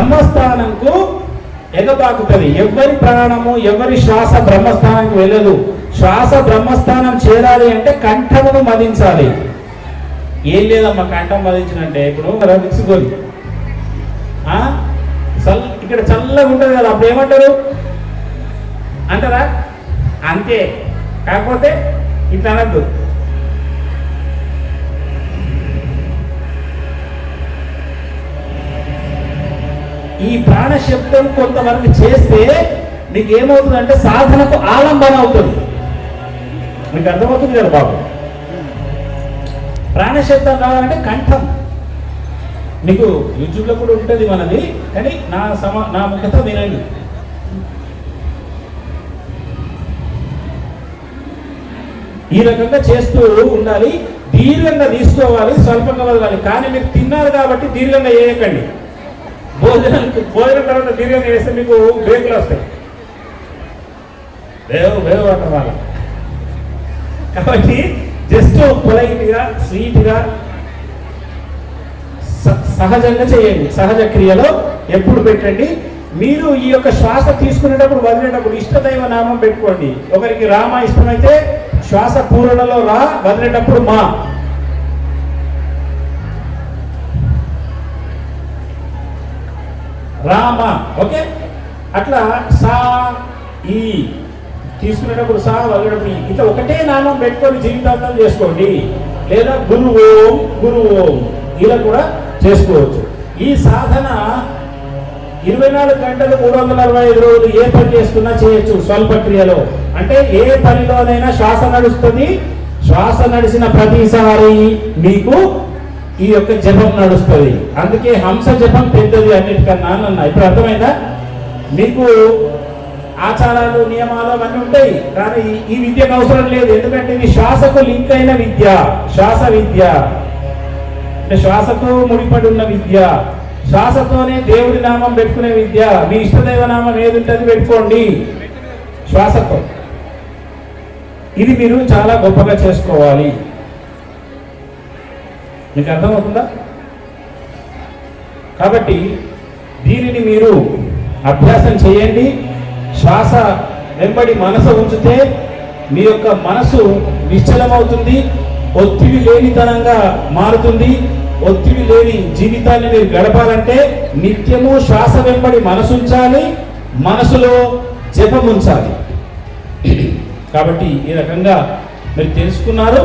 బ్రహ్మస్థానంకు ఎగబాకుతుంది. ఎవరి ప్రాణము ఎవరి శ్వాస బ్రహ్మస్థానానికి వెళ్ళదు. శ్వాస బ్రహ్మస్థానం చేరాలి అంటే కంఠమును మదించాలి. ఏం లేదమ్మా కంఠం మదించినంటే ఇప్పుడు విక్సుకోలి ఇక్కడ చల్లగా ఉంటుంది కదా, అప్పుడు ఏమంటారు అంటారా? అంతే. కాకపోతే ఇట్లా అనద్దు. ఈ ప్రాణశబ్దం కొంతవరకు చేస్తే మీకు ఏమవుతుందంటే సాధనకు ఆలంబన అవుతుంది. మీకు అర్థమవుతుంది కదా బాబు? ప్రాణశబ్దం కావాలంటే కంఠం. మీకు యూట్యూబ్లో కూడా ఉంటుంది మనది, కానీ నా ముఖతో వినండి. ఈ రకంగా చేస్తూ ఉండాలి. దీర్ఘంగా తీసుకోవాలి, స్వల్పంగా వదలాలి. కానీ మీరు తిన్నారు కాబట్టి దీర్ఘంగా వేయకండి. భోజనం తర్వాత దీర్ఘంగా వేస్తే మీకు బ్రేకులు వస్తాయి. వేవు అంటారు వాళ్ళ. కాబట్టి జస్ట్ పొలైట్గా స్వీట్గా సహజంగా చేయండి. సహజ క్రియలో ఎప్పుడు పెట్టండి. మీరు ఈ యొక్క శ్వాస తీసుకునేటప్పుడు వదిలేటప్పుడు ఇష్టదైవ నామం పెట్టుకోండి. ఒకరికి రామ ఇష్టమైతే శ్వాస పూరణలో రా, వదిలేటప్పుడు మా. రామ. ఓకే, అట్లా సా ఈ తీసుకునేటప్పుడు సా, వదిలేటప్పుడు ఇట్లా ఒకటే నామం పెట్టుకొని జీవితాంతం చేసుకోండి. లేదా గురు ఓం గురు ఓం ఇలా కూడా చేసుకోవచ్చు. ఈ సాధన 24 గంటలు 365 రోజులు ఏ పని చేసుకున్నా చేయొచ్చు. స్వల్ప క్రియలో అంటే ఏ పనిలోనైనా శ్వాస నడుస్తుంది. శ్వాస నడిచిన ప్రతిసారి మీకు ఈ యొక్క జపం నడుస్తుంది. అందుకే హంస జపం పెద్దది అన్నిటికన్నా అన్న. ఇప్పుడు అర్థమైందా? మీకు ఆచారాలు నియమాలు అవన్నీ ఉంటాయి, కానీ ఈ విద్యకు అవసరం లేదు. ఎందుకంటే ఇది శ్వాసకు లింక్ అయిన విద్య. శ్వాస విద్య అంటే శ్వాసతో ముడిపడి ఉన్న విద్య. శ్వాసతోనే దేవుడి నామం పెట్టుకునే విద్య. మీ ఇష్టదైవ నామం ఏది ఉంటుంది పెట్టుకోండి శ్వాసతో. ఇది మీరు చాలా గొప్పగా చేసుకోవాలి. మీకు అర్థమవుతుందా? కాబట్టి దీనిని మీరు అభ్యాసం చేయండి. శ్వాస వెంబడి మనసు ఉంచితే మీ యొక్క మనసు నిశ్చలమవుతుంది, ఒత్తిడి లేనితనంగా మారుతుంది. ఒత్తిడి లేని జీవితాన్ని మీరు గడపాలంటే నిత్యము శ్వాస వెంబడి మనసు ఉంచాలి, మనసులో జపం ఉంచాలి. కాబట్టి ఈ రకంగా మీరు తెలుసుకున్నారు.